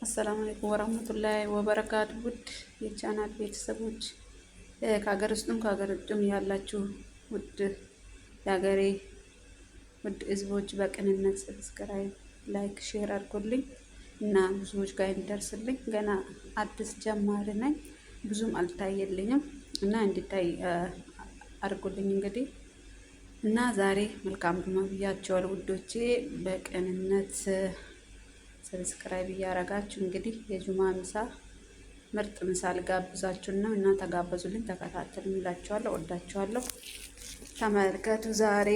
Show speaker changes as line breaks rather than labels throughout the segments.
አሰላሙ አለይኩም ወራህመቱላሂ ወበረካቱ። ውድ የቻናል ቤተሰቦች ከሀገር ውስጥም ከሀገር ውጭም ያላችሁ ውድ የሀገሬ ውድ ህዝቦች በቅንነት ሰብስክራይብ፣ ላይክ፣ ሼር አድርጉልኝ እና ብዙዎች ጋር እንዲደርስልኝ። ገና አዲስ ጀማሪ ነኝ፣ ብዙም አልታየልኝም እና እንዲታይ አድርጉልኝ እንግዲህ እና ዛሬ መልካም ጁማ ብያቸዋለሁ ውዶቼ። በቅንነት ሰብስክራይብ እያረጋችሁ እንግዲህ የጁማ ምሳ ምርጥ ምሳ ልጋብዛችሁና እና ተጋበዙልኝ፣ ተከታተሉ እላችኋለሁ። ወዳችኋለሁ። ተመልከቱ። ዛሬ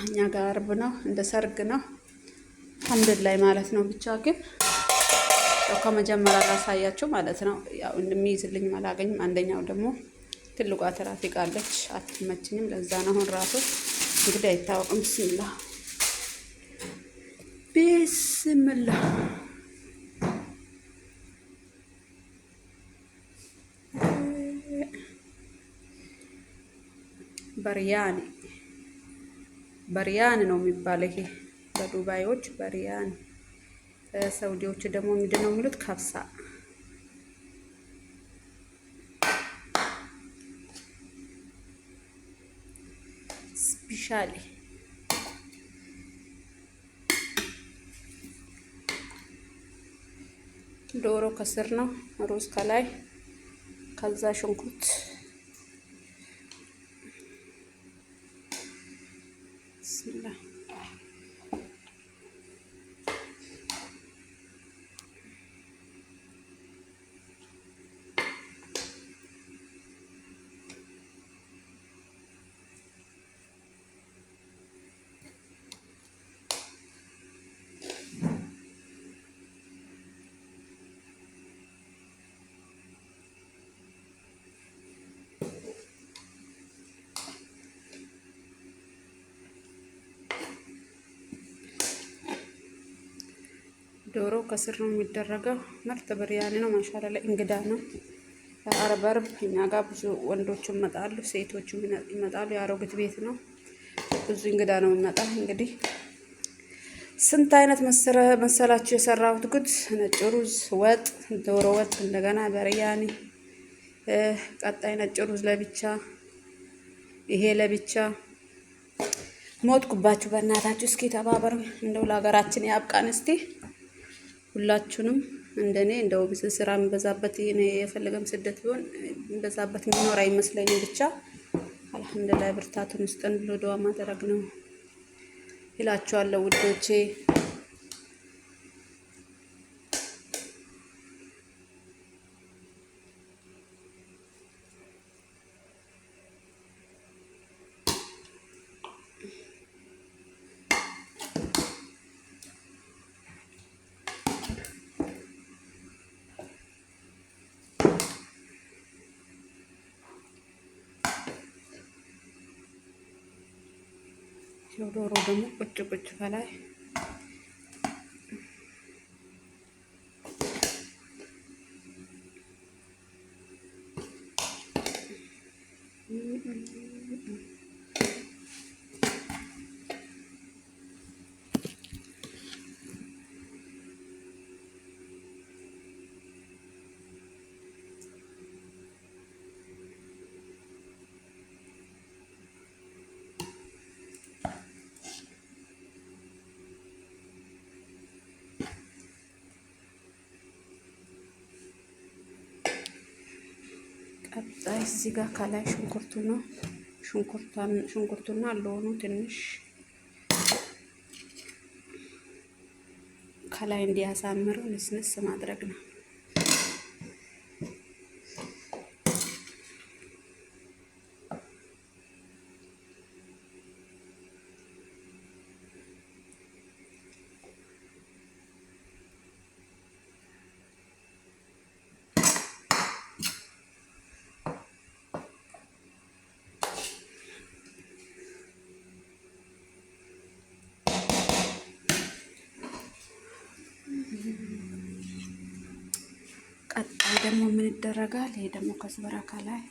እኛ ጋር አርብ ነው፣ እንደ ሰርግ ነው አልሐምዱሊላህ ማለት ነው። ብቻ ግን ያው ከመጀመሪያ ላሳያችሁ ማለት ነው። ያው እንደሚይዝልኝ አላገኝም። አንደኛው ደግሞ ትልቋ ትራፊክ አለች፣ አትመችኝም። ለዛ ነው አሁን ራሱ እንግዲህ አይታወቅም። ቢስሚላህ ቢስሚላህ በርያኒ ነው የሚባለው። ይሄ በዱባዮች በርያኒ፣ ሰውዲዎች ደግሞ ምንድን ነው የሚሉት? ከብሳ። ስፔሻሊ ዶሮ ከስር ነው፣ ሩዝ ከላይ፣ ከዛ ሽንኩርት ብስሚላህ ዶሮ ከስር ነው የሚደረገው። ምርጥ ብርያኒ ነው። ማሻአላ ላይ እንግዳ ነው። አረብ እኛ ጋር ብዙ ወንዶች ይመጣሉ፣ ሴቶች ይመጣሉ። የአሮጊት ቤት ነው። ብዙ እንግዳ ነው የሚመጣ። እንግዲህ ስንት አይነት መሰላችሁ የሰራሁት ጉድ! ነጭ ሩዝ ወጥ፣ ዶሮ ወጥ፣ እንደገና ብርያኒ፣ ቀጣይ ነጭ ሩዝ ለብቻ፣ ይሄ ለብቻ። ሞትኩባችሁ በእናታችሁ። እስኪ ተባበሩ። እንደው ለሀገራችን ያብቃን እስቲ ሁላችሁንም። እንደኔ እንደው ስራ የሚበዛበት የፈለገም ስደት ቢሆን የሚበዛበት የሚኖር አይመስለኝም። ብቻ አልሐምዱሊላህ ብርታቱን ውስጥን ብሎ ዱዓ ማድረግ ነው ይላችኋለሁ ውዶቼ። ዶሮ ደግሞ ቁጭ ቁጭ ከላይ ቀጣይ እዚህ ጋር ከላይ ሽንኩርቱ ነው። ሽንኩርቱና ሎኑ ትንሽ ከላይ እንዲያሳምረው ንስንስ ማድረግ ነው። ቀጣይ ደግሞ ምን ይደረጋል? ይሄ ደግሞ ከዝበራ ከላይ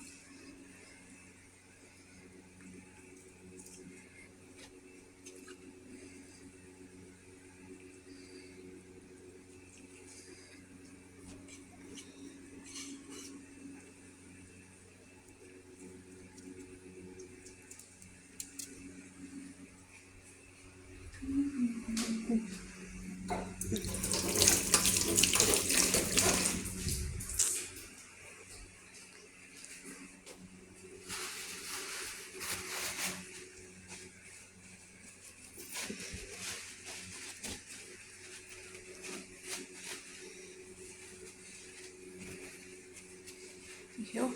ያው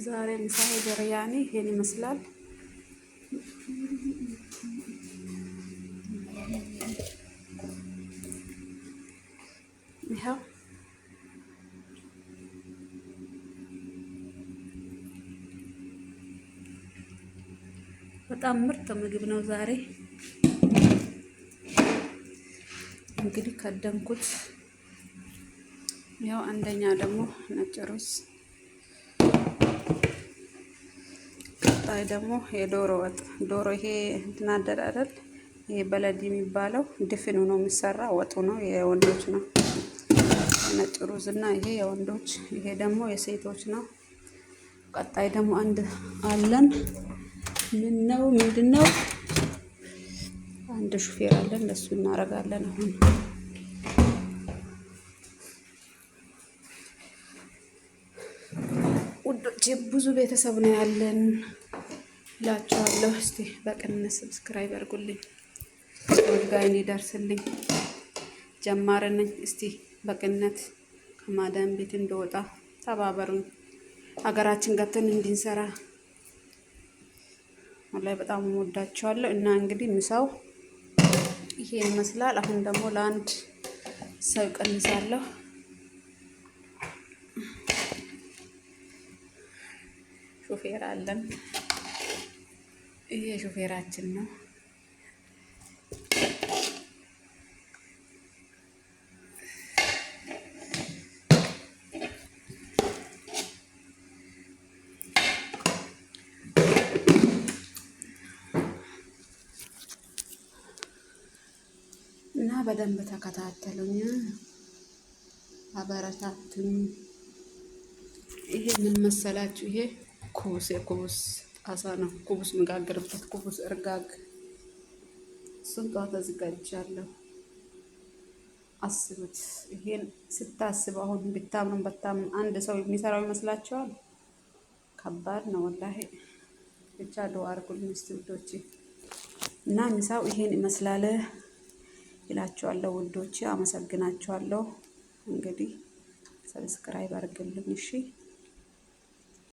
ዛሬ ምሳ በርያኔ ይሄን ይመስላል። ይኸው በጣም ምርጥ ምግብ ነው ዛሬ። እንግዲህ ከደንኩት። ያው አንደኛ ደግሞ ነጭ ሩዝ፣ ቀጣይ ደግሞ የዶሮ ወጥ። ዶሮ ይሄ እንትን አደራረል ይሄ በለድ የሚባለው ድፍኑ ነው የሚሰራ፣ ወጡ ነው የወንዶች ነው። ነጭ ሩዝ እና ይሄ የወንዶች፣ ይሄ ደግሞ የሴቶች ነው። ቀጣይ ደግሞ አንድ አለን። ምንድነው? አንድ ሹፌር አለን፣ ለሱ እናደርጋለን። አሁን ውዶቼ ብዙ ቤተሰብ ነው ያለን እላችኋለሁ። እስቲ በቅንነት ሰብስክራይብ አድርጉልኝ፣ ወልጋይ እንዲደርስልኝ። ጀማሪ ነኝ። እስቲ በቅንነት ከማዳም ቤት እንደወጣ ተባበሩኝ፣ ሀገራችን ገብተን እንድንሰራ። ወላሂ በጣም ወዳቸዋለሁ። እና እንግዲህ ምሳው ይሄ ይመስላል። አሁን ደግሞ ለአንድ ሰው ቀንሳለሁ። ሹፌር አለን። ይሄ ሹፌራችን ነው። እና በደንብ ተከታተሉኝ፣ አበረታቱኝ። ይሄ ምን መሰላችሁ? ይሄ ኩብስ፣ የኩብስ ጣሳ ነው። ኩብስ መጋገርበት ኩብስ እርጋግ፣ እሱን ጠዋት አዘጋጅቻለሁ። አስቡት። ይሄን ስታስብ አሁን ብታምኑ በታምኑ አንድ ሰው የሚሰራው ይመስላችኋል? ከባድ ነው ወላሂ። ብቻ ዱአ አድርጉልኝ እስቲ ውዶቼ። እና ምሳው ይሄን ይመስላል ይላችኋለሁ ውዶቼ። አመሰግናችኋለሁ። እንግዲህ ሰብስክራይብ አድርጉልኝ እሺ።